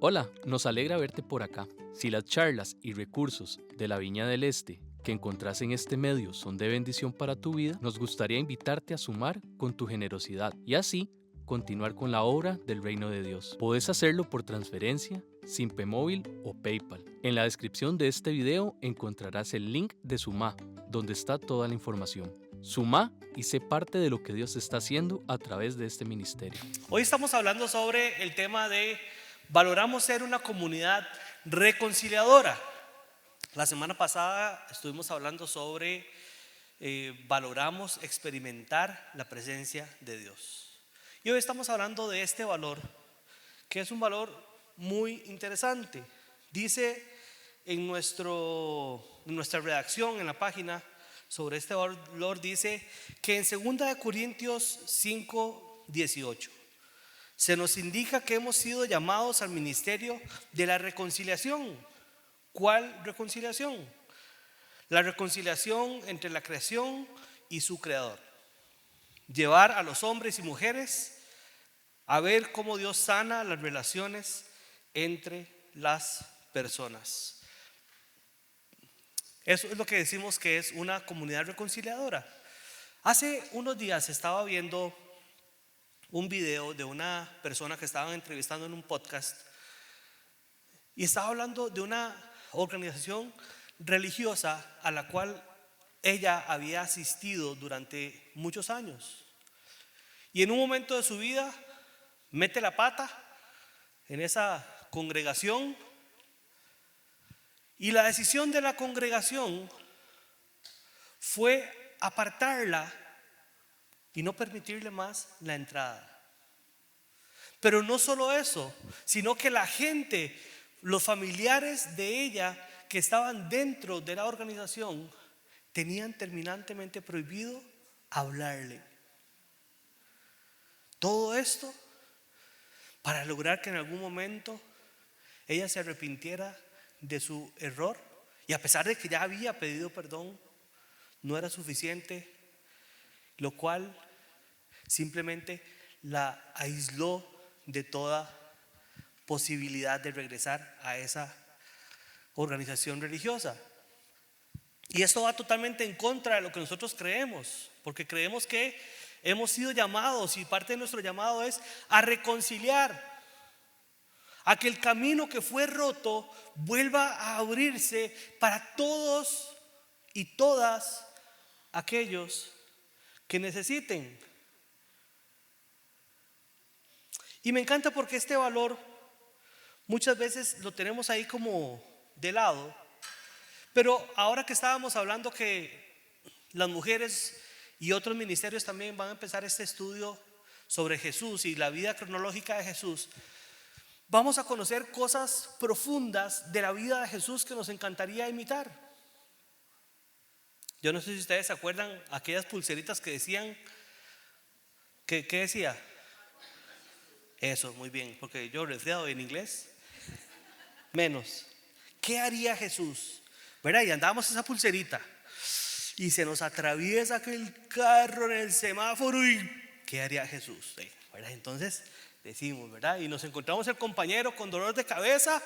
Hola, nos alegra verte por acá. Si las charlas y recursos de la Viña del Este que encontrás en este medio son de bendición para tu vida, nos gustaría invitarte a sumar con tu generosidad y así continuar con la obra del reino de Dios. Podés hacerlo por transferencia, Simpe Móvil o PayPal. En la descripción de este video encontrarás el link de Sumá, donde está toda la información. Sumá y sé parte de lo que Dios está haciendo a través de este ministerio. Hoy estamos hablando sobre el tema de valoramos ser una comunidad reconciliadora. La semana pasada estuvimos hablando sobre valoramos experimentar la presencia de Dios. Y hoy estamos hablando de este valor, que es un valor muy interesante. Dice en nuestra redacción en la página sobre este valor, dice que en 2 Corintios 5:18 se nos indica que hemos sido llamados al ministerio de la reconciliación. ¿Cuál reconciliación? La reconciliación entre la creación y su creador. Llevar a los hombres y mujeres a ver cómo Dios sana las relaciones entre las personas. Eso es lo que decimos que es una comunidad reconciliadora. Hace unos días estaba viendo un video de una persona que estaban entrevistando en un podcast y estaba hablando de una organización religiosa a la cual ella había asistido durante muchos años. Y en un momento de su vida mete la pata en esa congregación y la decisión de la congregación fue apartarla y no permitirle más la entrada. Pero no solo eso, sino que la gente, los familiares de ella que estaban dentro de la organización, tenían terminantemente prohibido hablarle. Todo esto para lograr que en algún momento ella se arrepintiera de su error, y a pesar de que ya había pedido perdón, no era suficiente, lo cual simplemente la aisló de toda posibilidad de regresar a esa organización religiosa. Y esto va totalmente en contra de lo que nosotros creemos, porque creemos que hemos sido llamados, y parte de nuestro llamado es a reconciliar, a que el camino que fue roto vuelva a abrirse para todos y todas aquellos que necesiten. Y me encanta porque este valor muchas veces lo tenemos ahí como de lado, pero ahora que estábamos hablando que las mujeres y otros ministerios también van a empezar este estudio sobre Jesús y la vida cronológica de Jesús, vamos a conocer cosas profundas de la vida de Jesús que nos encantaría imitar. Yo no sé si ustedes se acuerdan aquellas pulseritas que decían, ¿qué decía? Eso, muy bien, porque yo resfriado en inglés, menos. ¿Qué haría Jesús? ¿Verdad? Y andábamos esa pulserita y se nos atraviesa aquel carro en el semáforo y ¿qué haría Jesús? ¿Verdad? Entonces decimos, ¿verdad? Y nos encontramos el compañero con dolor de cabeza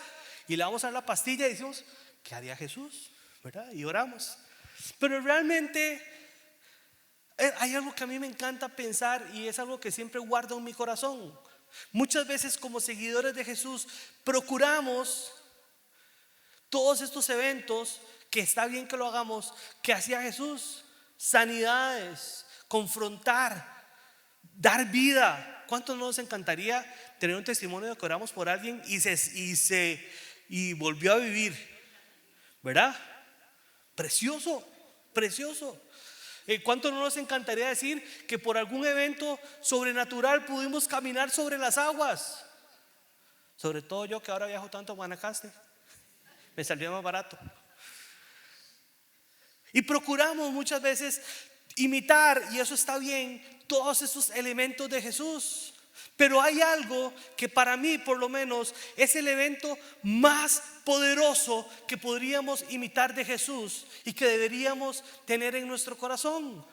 y le vamos a dar la pastilla y decimos, ¿qué haría Jesús? ¿Verdad? Y oramos. Pero realmente hay algo que a mí me encanta pensar y es algo que siempre guardo en mi corazón. Muchas veces como seguidores de Jesús procuramos todos estos eventos, que está bien que lo hagamos, que hacía Jesús: sanidades, confrontar, dar vida. ¿Cuántos no nos encantaría tener un testimonio de que oramos por alguien y volvió a vivir? ¿Verdad? Precioso, precioso. ¿Cuánto no nos encantaría decir que por algún evento sobrenatural pudimos caminar sobre las aguas? Sobre todo yo, que ahora viajo tanto a Guanacaste, me salió más barato. Y procuramos muchas veces imitar, y eso está bien, todos esos elementos de Jesús. Pero hay algo que para mí por lo menos es el evento más poderoso que podríamos imitar de Jesús y que deberíamos tener en nuestro corazón.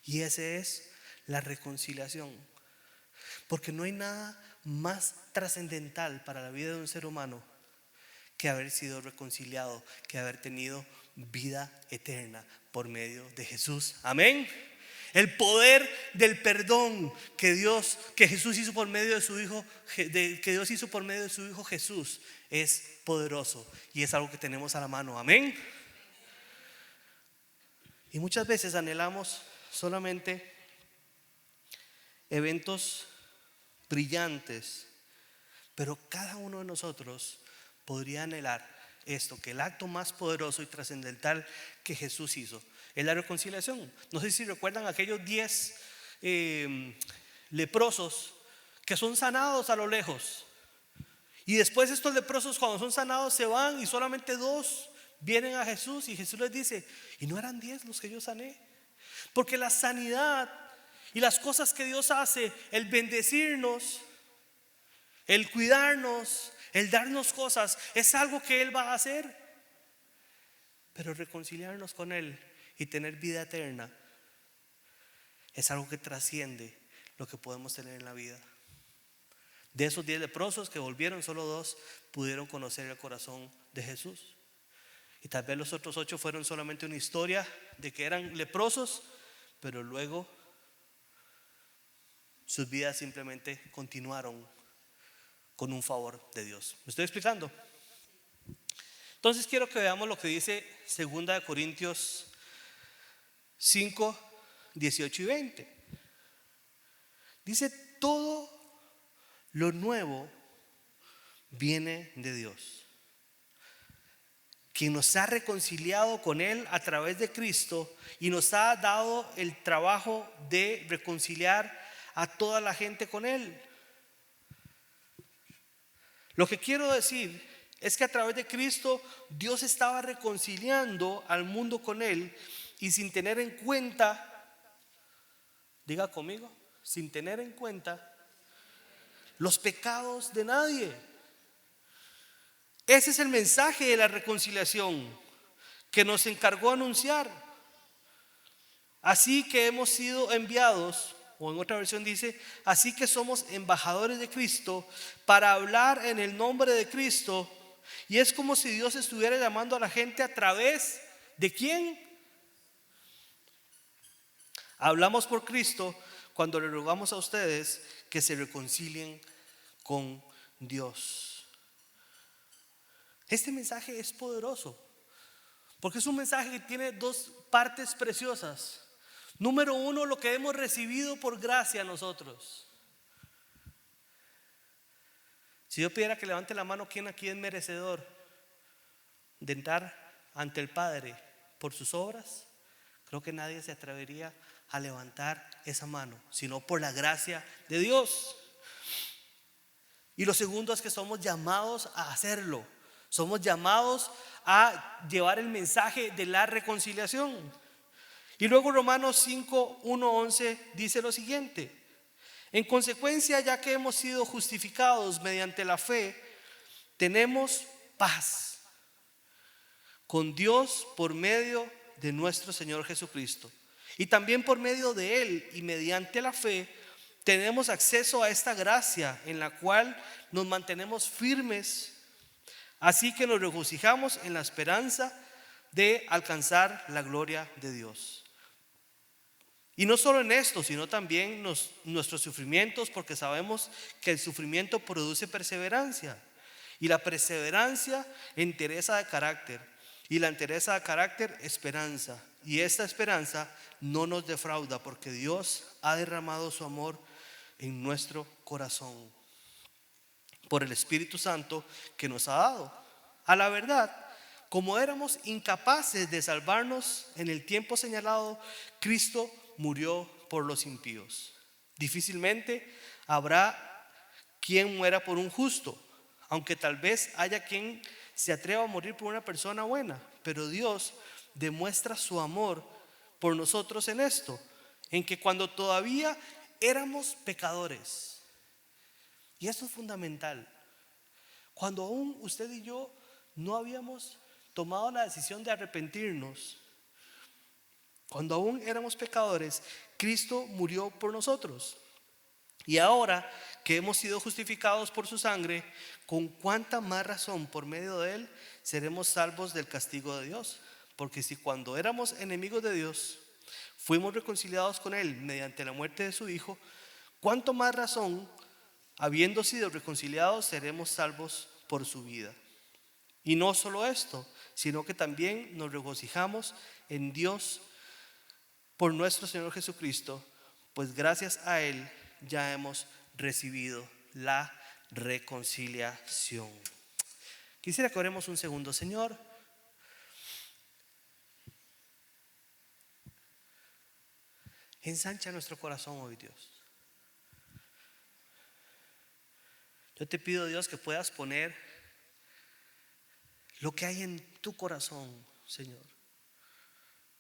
Y ese es la reconciliación. Porque no hay nada más trascendental para la vida de un ser humano que haber sido reconciliado, que haber tenido vida eterna por medio de Jesús. Amén. El poder del perdón que Jesús hizo por medio de su Hijo, que Dios hizo por medio de su Hijo Jesús, es poderoso y es algo que tenemos a la mano. Amén. Y muchas veces anhelamos solamente eventos brillantes, pero cada uno de nosotros podría anhelar esto, que el acto más poderoso y trascendental que Jesús hizo es la reconciliación. No sé si recuerdan aquellos 10 leprosos que son sanados a lo lejos, y después estos leprosos, cuando son sanados, se van y solamente 2 vienen a Jesús, y Jesús les dice: ¿y no eran 10 los que yo sané? Porque la sanidad y las cosas que Dios hace, el bendecirnos, el cuidarnos, el darnos cosas, es algo que Él va a hacer. Pero reconciliarnos con Él y tener vida eterna es algo que trasciende lo que podemos tener en la vida. De esos 10 leprosos que volvieron, solo 2 pudieron conocer el corazón de Jesús. Y tal vez los otros 8 fueron solamente una historia de que eran leprosos, pero luego sus vidas simplemente continuaron con un favor de Dios. ¿Me estoy explicando? Entonces quiero que veamos lo que dice 2 Corintios 5, 18 y 20. Dice: todo lo nuevo viene de Dios, quien nos ha reconciliado con Él a través de Cristo y nos ha dado el trabajo de reconciliar a toda la gente con Él. Lo que quiero decir es que a través de Cristo Dios estaba reconciliando al mundo con Él, y sin tener en cuenta, diga conmigo, sin tener en cuenta los pecados de nadie. Ese es el mensaje de la reconciliación que nos encargó anunciar. Así que hemos sido enviados, o en otra versión dice: así que somos embajadores de Cristo para hablar en el nombre de Cristo. Y es como si Dios estuviera llamando a la gente a través de ¿quién? Hablamos por Cristo cuando le rogamos a ustedes que se reconcilien con Dios. Este mensaje es poderoso porque es un mensaje que tiene 2 partes preciosas. Número 1, lo que hemos recibido por gracia a nosotros. Si yo pidiera que levante la mano, ¿quién aquí es merecedor de entrar ante el Padre por sus obras? Creo que nadie se atrevería a levantar esa mano, sino por la gracia de Dios. Y lo segundo es que somos llamados a hacerlo. Somos llamados a llevar el mensaje de la reconciliación. Y luego Romanos 5, 1, 11 dice lo siguiente: en consecuencia, ya que hemos sido justificados mediante la fe, tenemos paz con Dios por medio de nuestro Señor Jesucristo. Y también por medio de Él y mediante la fe tenemos acceso a esta gracia en la cual nos mantenemos firmes. Así que nos regocijamos en la esperanza de alcanzar la gloria de Dios. Y no solo en esto, sino también nuestros sufrimientos, porque sabemos que el sufrimiento produce perseverancia. Y la perseverancia, entereza de carácter. Y la entereza de carácter, esperanza. Y esta esperanza no nos defrauda, porque Dios ha derramado su amor en nuestro corazón por el Espíritu Santo que nos ha dado. A la verdad, como éramos incapaces de salvarnos en el tiempo señalado, Cristo murió por los impíos. Difícilmente habrá quien muera por un justo, aunque tal vez haya quien se atreva a morir por una persona buena. Pero Dios demuestra su amor por nosotros en esto, en que cuando todavía éramos pecadores, y esto es fundamental, cuando aún usted y yo no habíamos tomado la decisión de arrepentirnos, cuando aún éramos pecadores, Cristo murió por nosotros. Y ahora que hemos sido justificados por su sangre, con cuánta más razón por medio de él seremos salvos del castigo de Dios. Porque si cuando éramos enemigos de Dios fuimos reconciliados con él mediante la muerte de su Hijo, cuánto más razón, habiendo sido reconciliados, seremos salvos por su vida. Y no solo esto, sino que también nos regocijamos en Dios por nuestro Señor Jesucristo, pues gracias a él ya hemos recibido la reconciliación. Quisiera que oremos un segundo. Señor, ensancha nuestro corazón hoy, Dios. Yo te pido, Dios, que puedas poner lo que hay en tu corazón, Señor,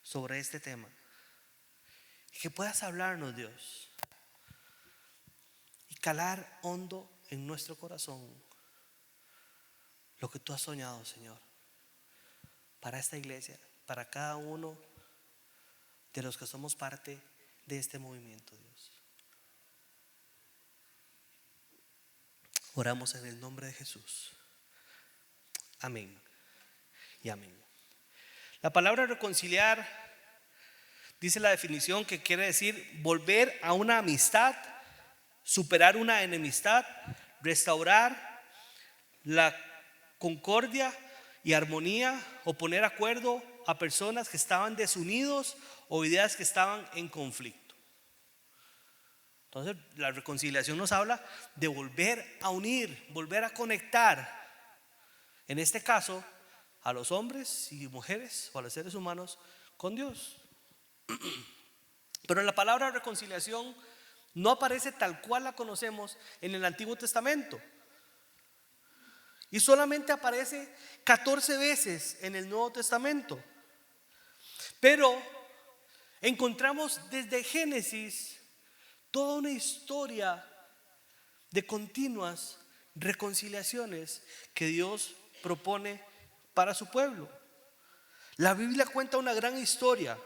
sobre este tema. Y que puedas hablarnos, Dios, y calar hondo en nuestro corazón lo que tú has soñado, Señor, para esta iglesia, para cada uno de los que somos parte de este movimiento, Dios. Oramos en el nombre de Jesús. Amén y amén. La palabra reconciliar dice la definición que quiere decir volver a una amistad, superar una enemistad, restaurar la concordia y armonía o poner acuerdo a personas que estaban desunidos o ideas que estaban en conflicto. Entonces la reconciliación nos habla de volver a unir, volver a conectar, en este caso a los hombres y mujeres o a los seres humanos con Dios. Pero la palabra reconciliación no aparece tal cual la conocemos en el Antiguo Testamento, y solamente aparece 14 veces en el Nuevo Testamento. Pero encontramos desde Génesis toda una historia de continuas reconciliaciones que Dios propone para su pueblo. La Biblia cuenta una gran historia.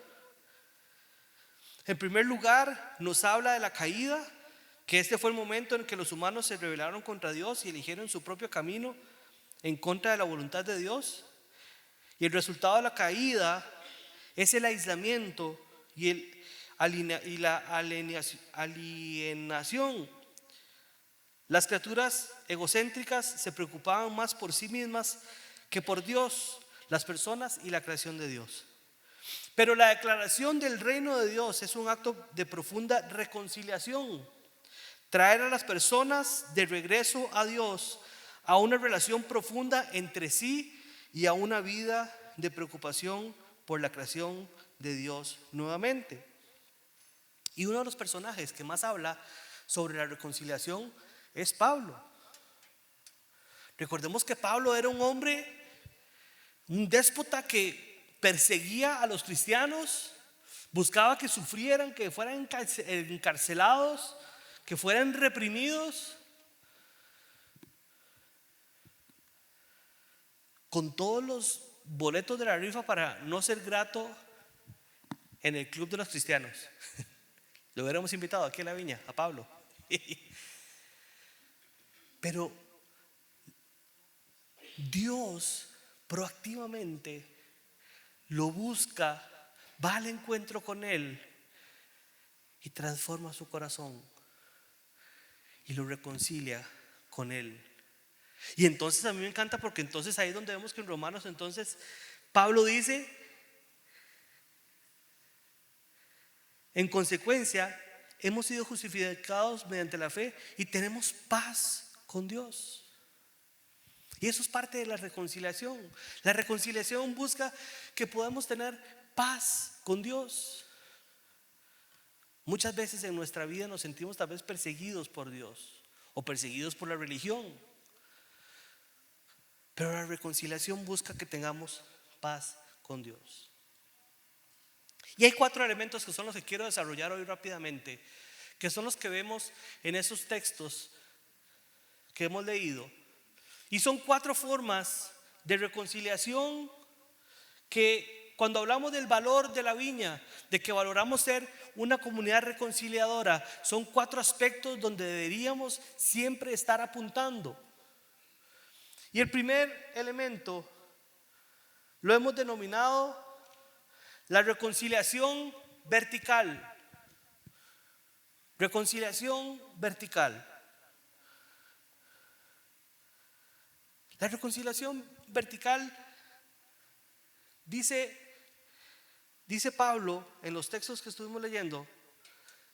En primer lugar, nos habla de la caída, que este fue el momento en que los humanos se rebelaron contra Dios y eligieron su propio camino en contra de la voluntad de Dios. Y el resultado de la caída es el aislamiento y la alienación. Las criaturas egocéntricas se preocupaban más por sí mismas que por Dios, las personas y la creación de Dios. Pero la declaración del reino de Dios es un acto de profunda reconciliación. Traer a las personas de regreso a Dios, a una relación profunda entre sí y a una vida de preocupación por la creación de Dios nuevamente. Y uno de los personajes que más habla sobre la reconciliación es Pablo. Recordemos que Pablo era un hombre, un déspota que perseguía a los cristianos, buscaba que sufrieran, que fueran encarcelados, que fueran reprimidos, con todos los boletos de la rifa para no ser grato en el club de los cristianos. Lo hubiéramos invitado aquí a la viña, a Pablo. Pero Dios proactivamente lo busca, va al encuentro con él y transforma su corazón y lo reconcilia con él. Y entonces a mí me encanta, porque entonces ahí es donde vemos que en Romanos entonces Pablo dice: en consecuencia hemos sido justificados mediante la fe y tenemos paz con Dios. Y eso es parte de la reconciliación. La reconciliación busca que podamos tener paz con Dios. Muchas veces en nuestra vida nos sentimos tal vez perseguidos por Dios o perseguidos por la religión. Pero la reconciliación busca que tengamos paz con Dios. Y hay 4 elementos que son los que quiero desarrollar hoy rápidamente, que son los que vemos en esos textos que hemos leído. Y son 4 formas de reconciliación que cuando hablamos del valor de la viña, de que valoramos ser una comunidad reconciliadora, son 4 aspectos donde deberíamos siempre estar apuntando. Y el primer elemento lo hemos denominado la reconciliación vertical. Reconciliación vertical. La reconciliación vertical dice Pablo en los textos que estuvimos leyendo,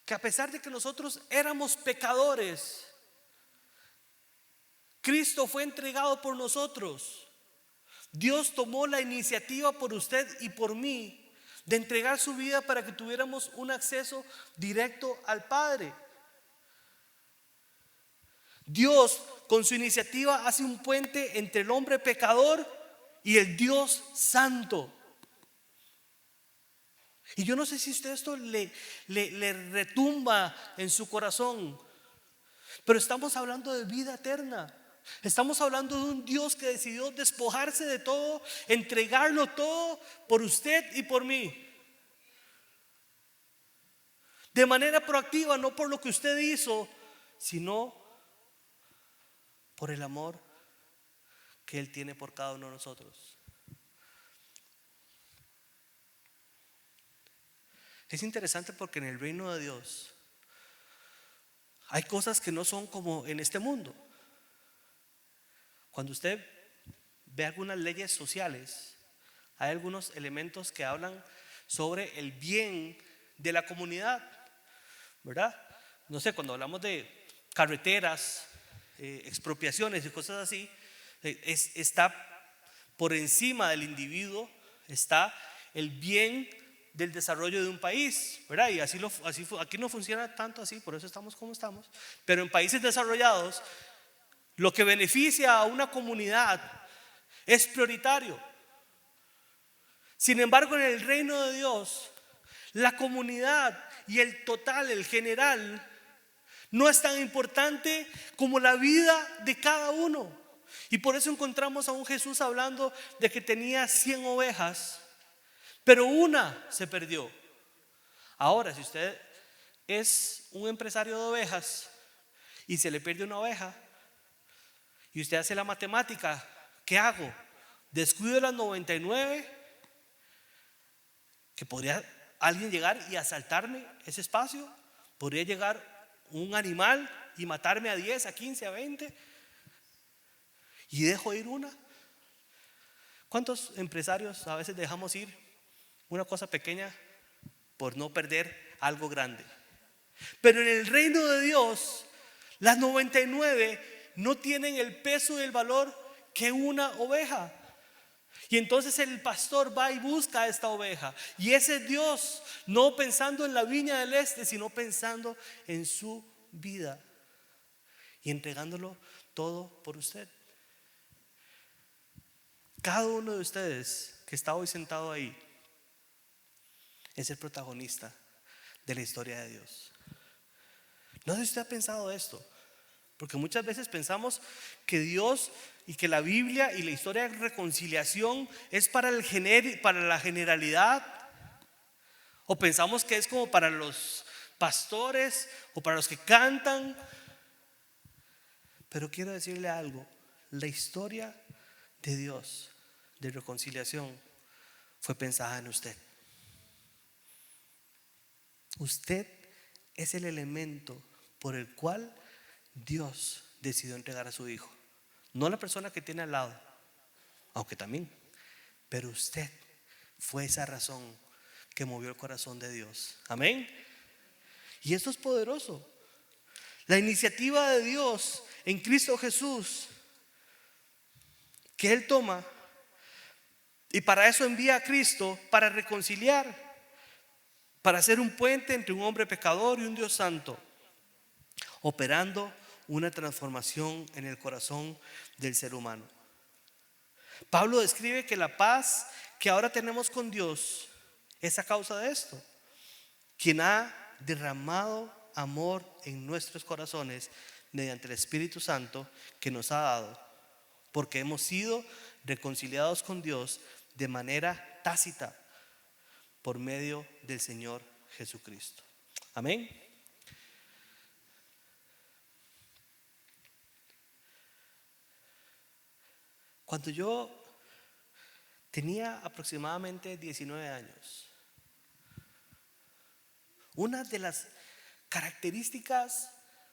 que a pesar de que nosotros éramos pecadores, Cristo fue entregado por nosotros. Dios tomó la iniciativa por usted y por mí de entregar su vida para que tuviéramos un acceso directo al Padre. Dios, con su iniciativa, hace un puente entre el hombre pecador y el Dios santo. Y yo no sé si usted esto le retumba en su corazón, pero estamos hablando de vida eterna. Estamos hablando de un Dios que decidió despojarse de todo, entregarlo todo por usted y por mí. De manera proactiva, no por lo que usted hizo, sino por el amor que Él tiene por cada uno de nosotros. Es interesante porque en el reino de Dios hay cosas que no son como en este mundo. Cuando usted ve algunas leyes sociales, hay algunos elementos que hablan sobre el bien de la comunidad, ¿verdad? No sé, cuando hablamos de carreteras, expropiaciones y cosas así, está por encima del individuo, está el bien del desarrollo de un país, ¿verdad? Y aquí no funciona tanto así, por eso estamos como estamos. Pero en países desarrollados, lo que beneficia a una comunidad es prioritario. Sin embargo, en el reino de Dios, la comunidad y el total, el general, no es tan importante como la vida de cada uno. Y por eso encontramos a un Jesús hablando de que tenía 100 ovejas, pero una se perdió. Ahora, si usted es un empresario de ovejas y se le pierde una oveja, y usted hace la matemática, ¿qué hago? Descuido las 99, que podría alguien llegar y asaltarme ese espacio. Podría llegar un animal y matarme a 10, a 15, a 20, y dejo ir una. ¿Cuántos empresarios a veces dejamos ir una cosa pequeña por no perder algo grande? Pero en el reino de Dios, las 99 no tienen el peso y el valor que una oveja. Y entonces el pastor va y busca a esta oveja. Y ese Dios, no pensando en la viña del este, sino pensando en su vida y entregándolo todo por usted. Cada uno de ustedes que está hoy sentado ahí es el protagonista de la historia de Dios. No sé si usted ha pensado esto, porque muchas veces pensamos que Dios y que la Biblia y la historia de reconciliación es para la generalidad, o pensamos que es como para los pastores o para los que cantan. Pero quiero decirle algo: la historia de Dios de reconciliación fue pensada en usted. Usted es el elemento por el cual Dios decidió entregar a su hijo. No la persona que tiene al lado, aunque también, pero usted fue esa razón que movió el corazón de Dios. Amén. Y esto es poderoso. La iniciativa de Dios en Cristo Jesús, que Él toma, y para eso envía a Cristo, para reconciliar, para hacer un puente entre un hombre pecador y un Dios santo, operando una transformación en el corazón del ser humano. Pablo describe que la paz que ahora tenemos con Dios es a causa de esto, quien ha derramado amor en nuestros corazones mediante el Espíritu Santo que nos ha dado, porque hemos sido reconciliados con Dios de manera tácita por medio del Señor Jesucristo. Amén. Cuando yo tenía aproximadamente 19 años, una de las características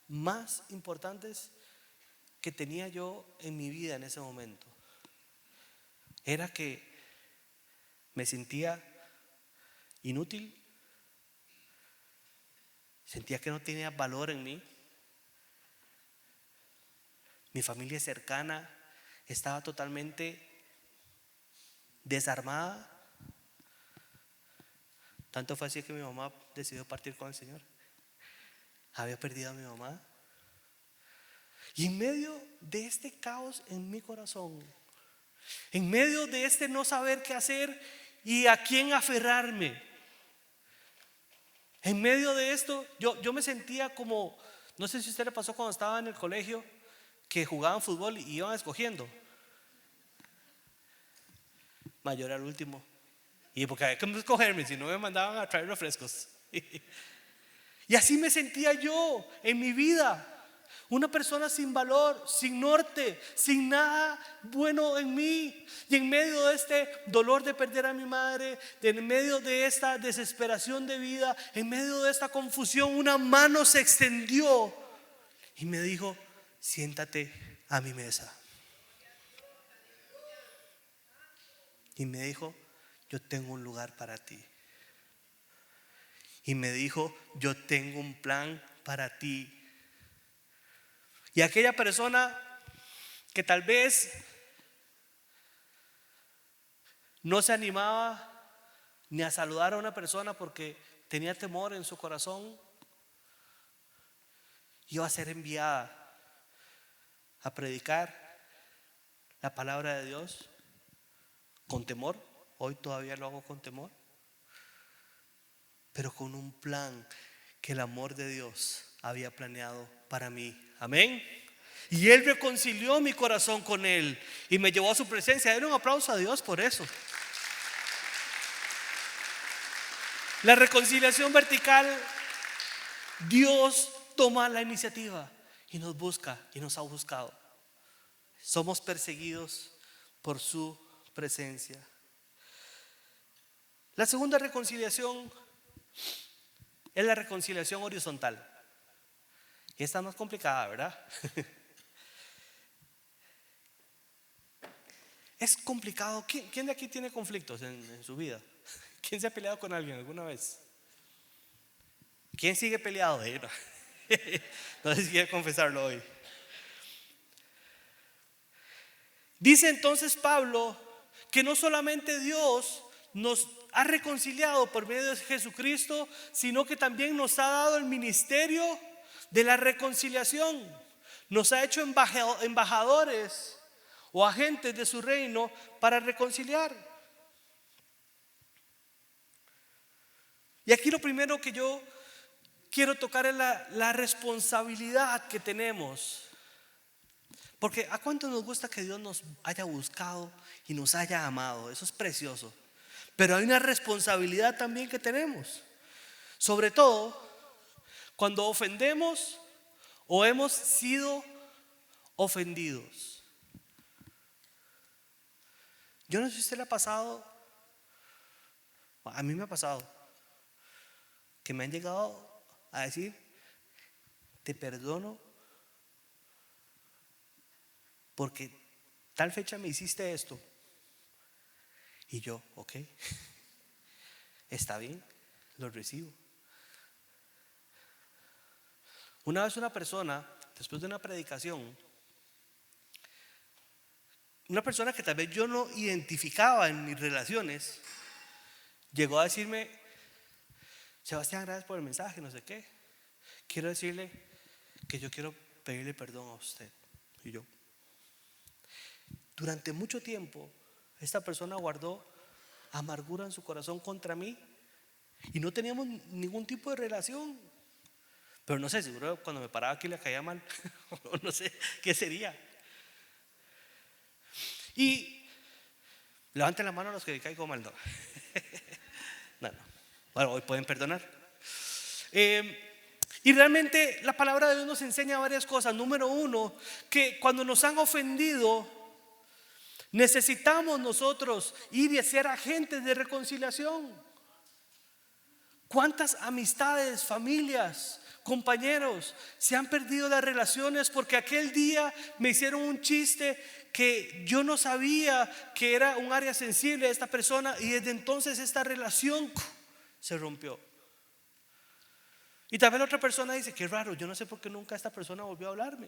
más importantes que tenía yo en mi vida en ese momento era que me sentía inútil, sentía que no tenía valor en mí. Mi familia cercana estaba totalmente desarmada. Tanto fue así que mi mamá decidió partir con el Señor. Había perdido a mi mamá. Y en medio de este caos en mi corazón, en medio de este no saber qué hacer y a quién aferrarme, en medio de esto yo me sentía como, no sé si a usted le pasó cuando estaba en el colegio, que jugaban fútbol y iban escogiendo. Mayor al último. Y porque había que escogerme, si no me mandaban a traer refrescos. Y así me sentía yo en mi vida. Una persona sin valor, sin norte, sin nada bueno en mí. Y en medio de este dolor de perder a mi madre, en medio de esta desesperación de vida, en medio de esta confusión, una mano se extendió y me dijo: siéntate a mi mesa. Y me dijo: yo tengo un lugar para ti. Y me dijo: yo tengo un plan para ti. Y aquella persona que tal vez no se animaba ni a saludar a una persona porque tenía temor en su corazón, iba a ser enviada a predicar la palabra de Dios con temor. Hoy todavía lo hago con temor, pero con un plan que el amor de Dios había planeado para mí. Amén. Y Él reconcilió mi corazón con Él y me llevó a su presencia. Denle un aplauso a Dios por eso. La reconciliación vertical, Dios toma la iniciativa y nos busca y nos ha buscado. Somos perseguidos por su presencia. La segunda reconciliación es la reconciliación horizontal. Y esta es más complicada, ¿verdad? Es complicado. ¿Quién de aquí tiene conflictos en su vida? ¿Quién se ha peleado con alguien alguna vez? ¿Quién sigue peleado? No sé si quiere confesarlo hoy. Dice entonces Pablo que no solamente Dios nos ha reconciliado por medio de Jesucristo, sino que también nos ha dado el ministerio de la reconciliación. Nos ha hecho embajadores o agentes de su reino para reconciliar. Y aquí lo primero que yo quiero tocar es la responsabilidad que tenemos. Porque ¿a cuánto nos gusta que Dios nos haya buscado y nos haya amado? Eso es precioso. Pero hay una responsabilidad también que tenemos. Sobre todo cuando ofendemos o hemos sido ofendidos. Yo no sé si a usted le ha pasado, a mí me ha pasado, que me han llegado a decir: te perdono porque tal fecha me hiciste esto. Y yo, ok, está bien, lo recibo. Una vez una persona, después de una predicación, una persona que tal vez yo no identificaba en mis relaciones, llegó a decirme: Sebastián, gracias por el mensaje, no sé qué. Quiero decirle que yo quiero pedirle perdón a usted. Y yo, durante mucho tiempo, esta persona guardó amargura en su corazón contra mí y no teníamos ningún tipo de relación. Pero no sé, seguro cuando me paraba aquí le caía mal. No sé qué sería. Y levanten la mano a los que le caigo mal, no. No, no. Bueno, hoy pueden perdonar. Y realmente la palabra de Dios nos enseña varias cosas. Número uno, que cuando nos han ofendido, necesitamos nosotros ir y ser agentes de reconciliación. ¿Cuántas amistades, familias, compañeros se han perdido las relaciones porque aquel día me hicieron un chiste que yo no sabía que era un área sensible de esta persona, y desde entonces esta relación se rompió? Y tal vez la otra persona dice: qué raro, yo no sé por qué nunca esta persona volvió a hablarme,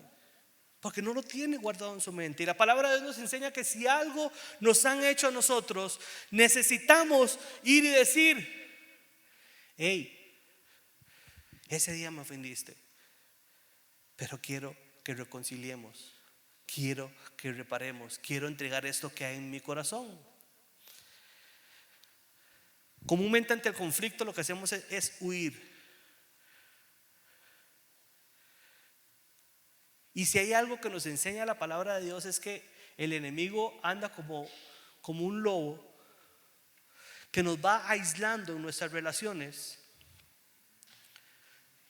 porque no lo tiene guardado en su mente. Y la palabra de Dios nos enseña que si algo nos han hecho a nosotros, necesitamos ir y decir: hey, ese día me ofendiste, pero quiero que reconciliemos, quiero que reparemos, quiero entregar esto que hay en mi corazón. Comúnmente ante el conflicto lo que hacemos es huir. Y si hay algo que nos enseña la palabra de Dios, es que el enemigo anda como un lobo que nos va aislando en nuestras relaciones.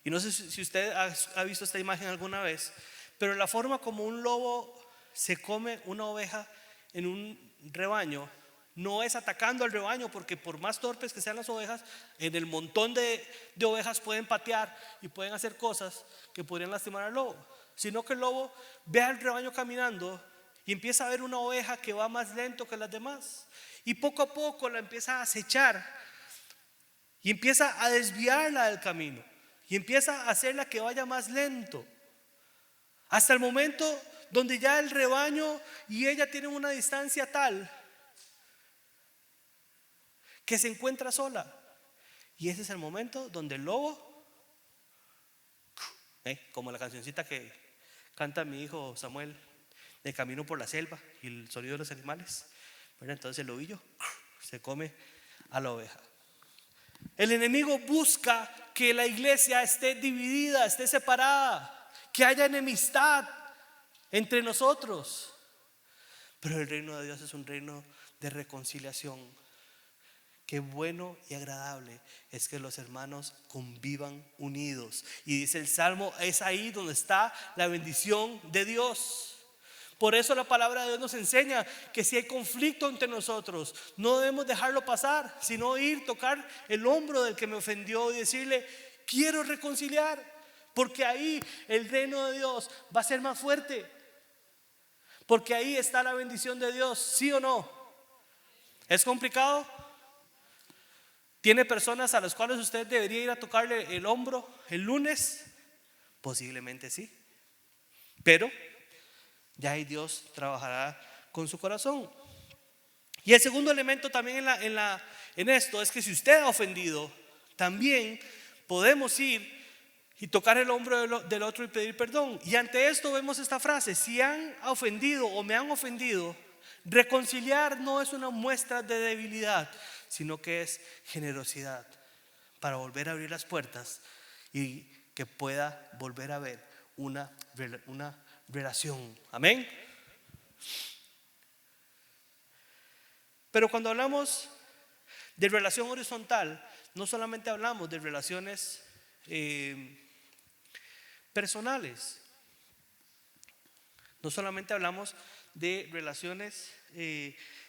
Y no sé si usted ha visto esta imagen alguna vez, pero la forma como un lobo se come una oveja en un rebaño no es atacando al rebaño, porque por más torpes que sean las ovejas, en el montón de ovejas pueden patear y pueden hacer cosas que podrían lastimar al lobo, sino que el lobo ve al rebaño caminando y empieza a ver una oveja que va más lento que las demás, y poco a poco la empieza a acechar y empieza a desviarla del camino y empieza a hacerla que vaya más lento, hasta el momento donde ya el rebaño y ella tienen una distancia tal que se encuentra sola. Y ese es el momento donde el lobo, como la cancioncita que canta mi hijo Samuel, de camino por la selva y el sonido de los animales, ¿verdad? Entonces el lobillo se come a la oveja. El enemigo busca que la iglesia esté dividida, esté separada, que haya enemistad entre nosotros. Pero el reino de Dios es un reino de reconciliación. Qué bueno y agradable es que los hermanos convivan unidos. Y dice el Salmo, es ahí donde está la bendición de Dios. Por eso la palabra de Dios nos enseña que si hay conflicto entre nosotros, no debemos dejarlo pasar, sino ir, tocar el hombro del que me ofendió y decirle: quiero reconciliar, porque ahí el reino de Dios va a ser más fuerte, porque ahí está la bendición de Dios. ¿Sí o no? ¿Es complicado? ¿Tiene personas a las cuales usted debería ir a tocarle el hombro el lunes? Posiblemente sí, pero ya ahí Dios trabajará con su corazón. Y el segundo elemento también en esto es que si usted ha ofendido, también podemos ir y tocar el hombro del otro y pedir perdón. Y ante esto vemos esta frase: si han ofendido o me han ofendido, reconciliar no es una muestra de debilidad, sino que es generosidad para volver a abrir las puertas y que pueda volver a haber una relación. Amén. Pero cuando hablamos de relación horizontal, no solamente hablamos de relaciones personales, no solamente hablamos de relaciones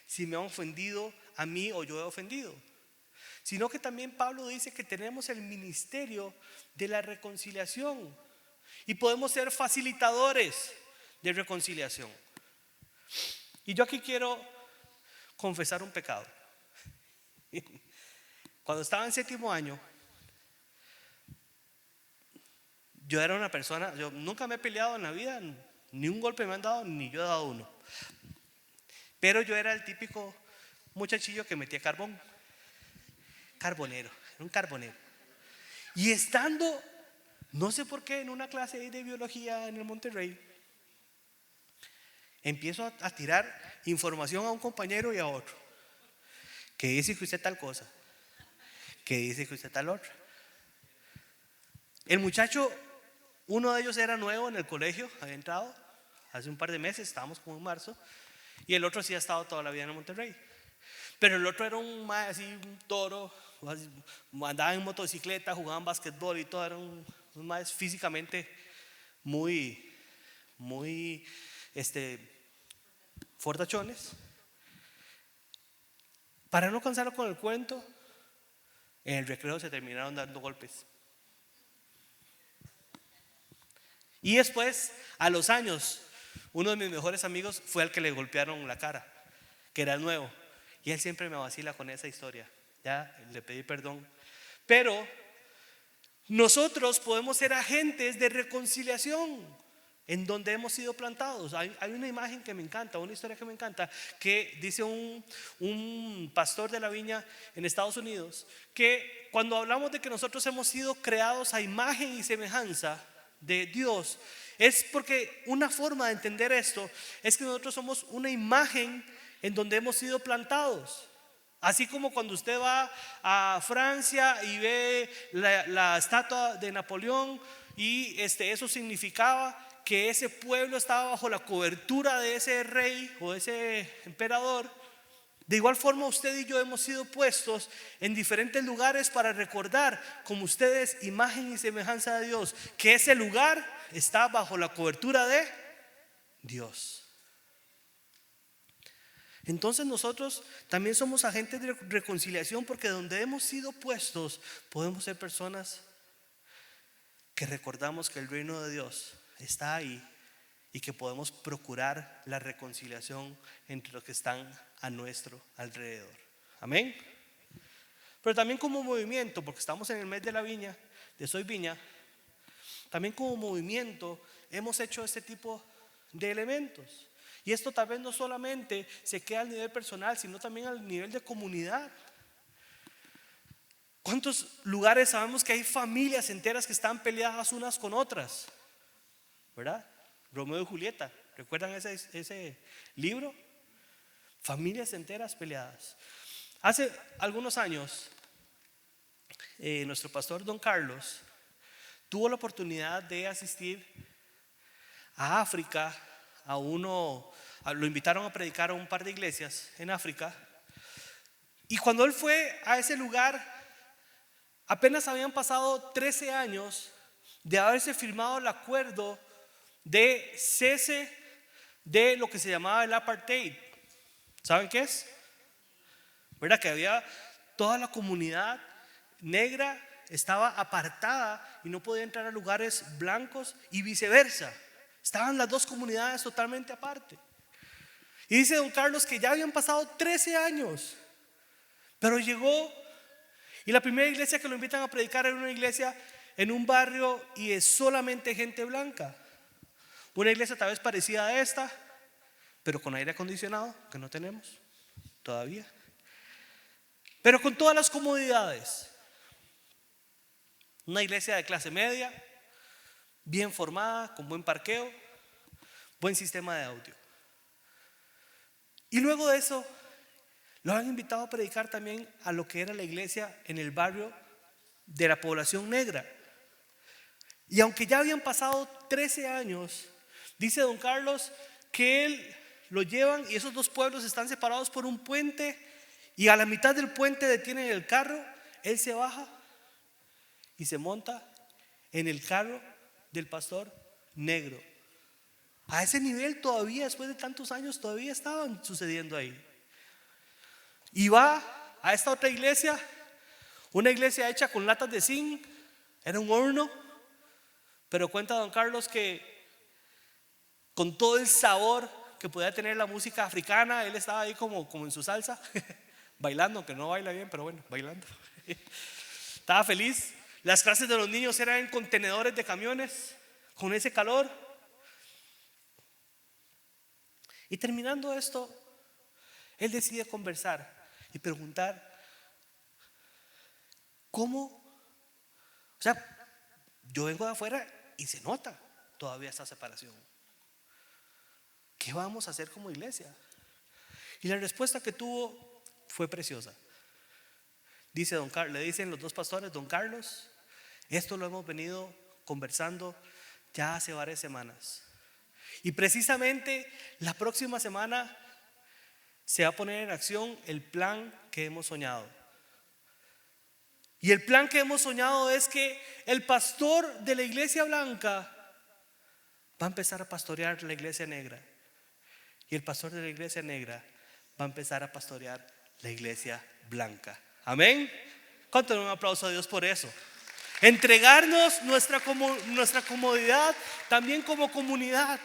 si me han ofendido a mí o yo he ofendido, sino que también Pablo dice que tenemos el ministerio de la reconciliación y podemos ser facilitadores de reconciliación. Y yo aquí quiero confesar un pecado. Cuando estaba en 7º año, yo era una persona, yo nunca me he peleado en la vida, ni un golpe me han dado, ni yo he dado uno. Pero yo era el típico muchachillo que metía carbón. Carbonero, era un carbonero. Y estando, no sé por qué, en una clase de biología en el Monterrey, empiezo a tirar información a un compañero y a otro. Que dice que usted tal cosa, que dice que usted tal otra. El muchacho, uno de ellos era nuevo en el colegio, había entrado hace un par de meses, estábamos como en marzo, y el otro sí ha estado toda la vida en Monterrey. Pero el otro era un toro, andaban en motocicleta, jugaban basquetbol y todo, eran unos más físicamente muy, muy fortachones. Para no cansarlo con el cuento, en el recreo se terminaron dando golpes. Y después, a los años, uno de mis mejores amigos fue al que le golpearon la cara, que era nuevo. Y él siempre me vacila con esa historia. Ya le pedí perdón. Pero nosotros podemos ser agentes de reconciliación en donde hemos sido plantados. Hay una imagen que me encanta, una historia que me encanta, que dice un pastor de la viña en Estados Unidos, que cuando hablamos de que nosotros hemos sido creados a imagen y semejanza de Dios, es porque una forma de entender esto es que nosotros somos una imagen en donde hemos sido plantados. Así como cuando usted va a Francia y ve la estatua de Napoleón y eso significaba que ese pueblo estaba bajo la cobertura de ese rey o ese emperador. De igual forma usted y yo hemos sido puestos en diferentes lugares para recordar, como ustedes, imagen y semejanza de Dios, que ese lugar está bajo la cobertura de Dios. Entonces nosotros también somos agentes de reconciliación, porque donde hemos sido puestos podemos ser personas que recordamos que el reino de Dios está ahí y que podemos procurar la reconciliación entre los que están a nuestro alrededor. Amén. Pero también como movimiento, porque estamos en el mes de la viña, de Soy Viña, también como movimiento hemos hecho este tipo de elementos. Y esto tal vez no solamente se queda al nivel personal, sino también al nivel de comunidad. ¿Cuántos lugares sabemos que hay familias enteras que están peleadas unas con otras? ¿Verdad? Romeo y Julieta, ¿recuerdan ese libro? Familias enteras peleadas. Hace algunos años, nuestro pastor Don Carlos tuvo la oportunidad de asistir a África. Lo invitaron a predicar a un par de iglesias en África. Y cuando él fue a ese lugar, apenas habían pasado 13 años de haberse firmado el acuerdo de cese de lo que se llamaba el apartheid. ¿Saben qué es? ¿Verdad? Que había toda la comunidad negra estaba apartada y no podía entrar a lugares blancos, y viceversa. Estaban las dos comunidades totalmente aparte. Y dice Don Carlos que ya habían pasado 13 años, pero llegó, y la primera iglesia que lo invitan a predicar era una iglesia en un barrio y es solamente gente blanca. Una iglesia tal vez parecida a esta, pero con aire acondicionado, que no tenemos todavía, pero con todas las comodidades. Una iglesia de clase media, bien formada, con buen parqueo, buen sistema de audio. Y luego de eso lo han invitado a predicar también a lo que era la iglesia en el barrio de la población negra. Y aunque ya habían pasado 13 años, dice Don Carlos que él lo llevan, y esos dos pueblos están separados por un puente, y a la mitad del puente detienen el carro. Él se baja y se monta en el carro del pastor negro. A ese nivel todavía, después de tantos años, todavía estaban sucediendo ahí. Y va a esta otra iglesia, una iglesia hecha con latas de zinc, era un horno, pero cuenta Don Carlos que con todo el sabor que podía tener la música africana, él estaba ahí como en su salsa, bailando, aunque no baila bien, pero bueno, bailando. Estaba feliz. Las clases de los niños eran en contenedores de camiones, con ese calor. Y terminando esto, él decide conversar y preguntar cómo, o sea, yo vengo de afuera y se nota todavía esta separación. ¿Qué vamos a hacer como iglesia? Y la respuesta que tuvo fue preciosa. Dice le dicen los dos pastores: Don Carlos, esto lo hemos venido conversando ya hace varias semanas, y precisamente la próxima semana se va a poner en acción el plan que hemos soñado. Y el plan que hemos soñado es que el pastor de la iglesia blanca va a empezar a pastorear la iglesia negra. Y el pastor de la iglesia negra va a empezar a pastorear la iglesia blanca. Amén. ¿Cuánto un aplauso a Dios por eso? Entregarnos nuestra comodidad también como comunidad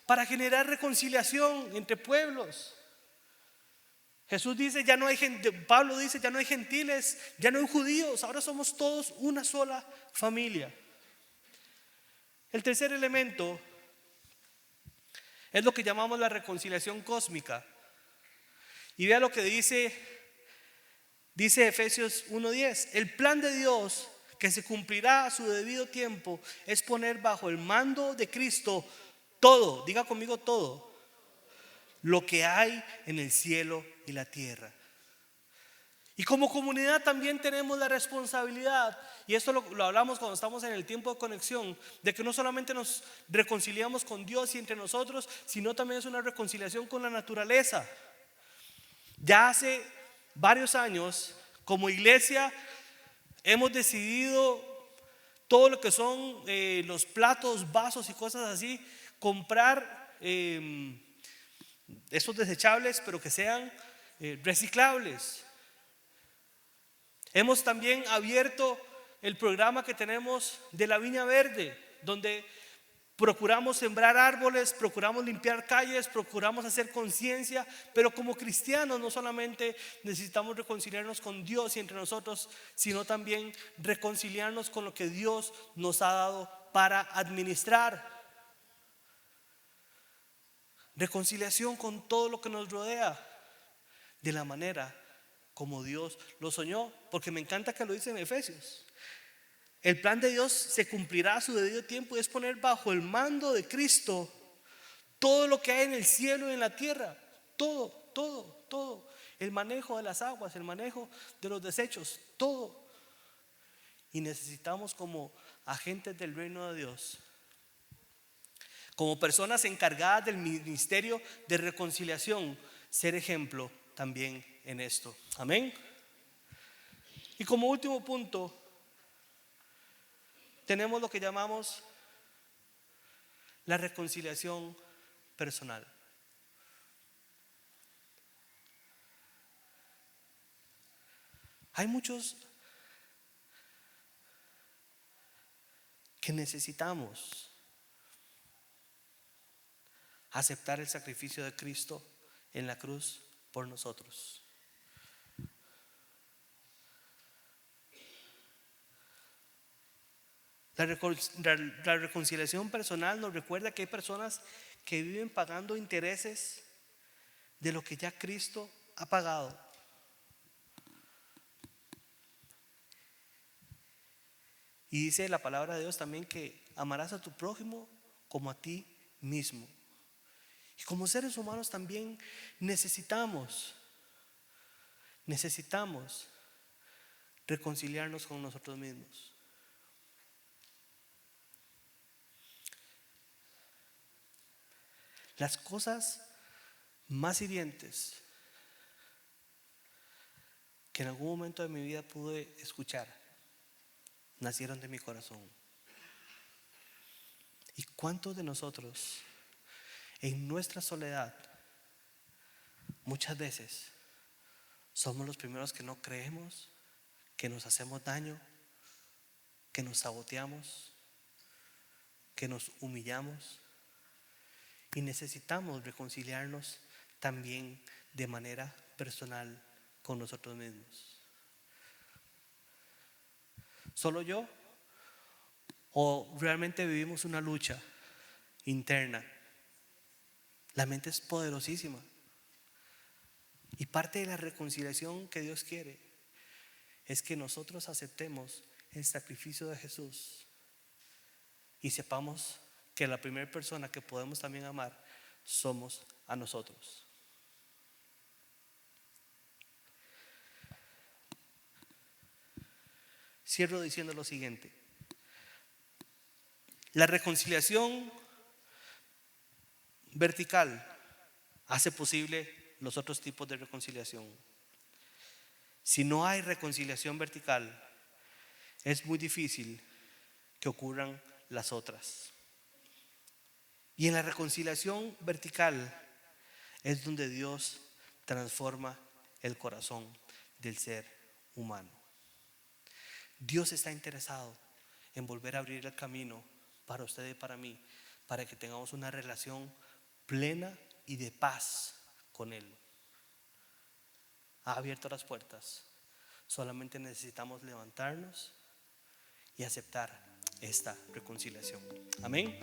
para generar reconciliación entre pueblos. Jesús dice, ya no hay Pablo dice, ya no hay gentiles, ya no hay judíos, ahora somos todos una sola familia. El tercer elemento es lo que llamamos la reconciliación cósmica. Y vea lo que dice Efesios 1:10. El plan de Dios que se cumplirá a su debido tiempo es poner bajo el mando de Cristo todo, diga conmigo todo, lo que hay en el cielo y la tierra. Y como comunidad también tenemos la responsabilidad, y esto lo hablamos cuando estamos en el tiempo de conexión, de que no solamente nos reconciliamos con Dios y entre nosotros, sino también es una reconciliación con la naturaleza. Ya hace varios años, como iglesia, hemos decidido todo lo que son los platos, vasos y cosas así, comprar esos desechables, pero que sean reciclables. Hemos también abierto el programa que tenemos de la Viña Verde, donde procuramos sembrar árboles, procuramos limpiar calles, procuramos hacer conciencia, pero como cristianos no solamente necesitamos reconciliarnos con Dios y entre nosotros, sino también reconciliarnos con lo que Dios nos ha dado para administrar. Reconciliación con todo lo que nos rodea, de la manera como Dios lo soñó, porque me encanta que lo dice en Efesios. El plan de Dios se cumplirá a su debido tiempo y es poner bajo el mando de Cristo todo lo que hay en el cielo y en la tierra. Todo. El manejo de las aguas, el manejo de los desechos, todo. Y necesitamos como agentes del reino de Dios, como personas encargadas del ministerio de reconciliación, ser ejemplo también en esto. Amén. Y como último punto, tenemos lo que llamamos la reconciliación personal. Hay muchos que necesitamos aceptar el sacrificio de Cristo en la cruz por nosotros. La reconciliación personal nos recuerda que hay personas que viven pagando intereses de lo que ya Cristo ha pagado. Y dice la palabra de Dios también que amarás a tu prójimo como a ti mismo. Y como seres humanos también necesitamos reconciliarnos con nosotros mismos. Las cosas más hirientes que en algún momento de mi vida pude escuchar nacieron de mi corazón. ¿Y cuántos de nosotros en nuestra soledad muchas veces somos los primeros que no creemos, que nos hacemos daño, que nos saboteamos, que nos humillamos? Y necesitamos reconciliarnos también de manera personal con nosotros mismos. ¿Solo yo? ¿O realmente vivimos una lucha interna? La mente es poderosísima. Y parte de la reconciliación que Dios quiere es que nosotros aceptemos el sacrificio de Jesús y sepamos que la primera persona que podemos también amar somos a nosotros. Cierro diciendo lo siguiente: la reconciliación vertical hace posible los otros tipos de reconciliación. Si no hay reconciliación vertical, es muy difícil que ocurran las otras. Y en la reconciliación vertical es donde Dios transforma el corazón del ser humano. Dios está interesado en volver a abrir el camino para usted y para mí, para que tengamos una relación plena y de paz con Él. Ha abierto las puertas. Solamente necesitamos levantarnos y aceptar esta reconciliación. Amén.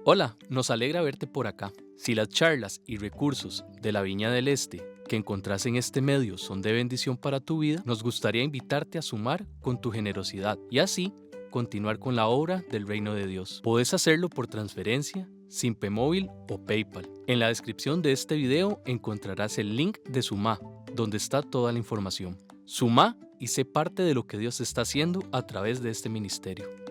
Hola, nos alegra verte por acá. Si las charlas y recursos de la Viña del Este que encontrás en este medio son de bendición para tu vida, nos gustaría invitarte a sumar con tu generosidad y así continuar con la obra del reino de Dios. Puedes hacerlo por transferencia, Simpe Móvil o PayPal. En la descripción de este video encontrarás el link de Sumá, donde está toda la información. Sumá y sé parte de lo que Dios está haciendo a través de este ministerio.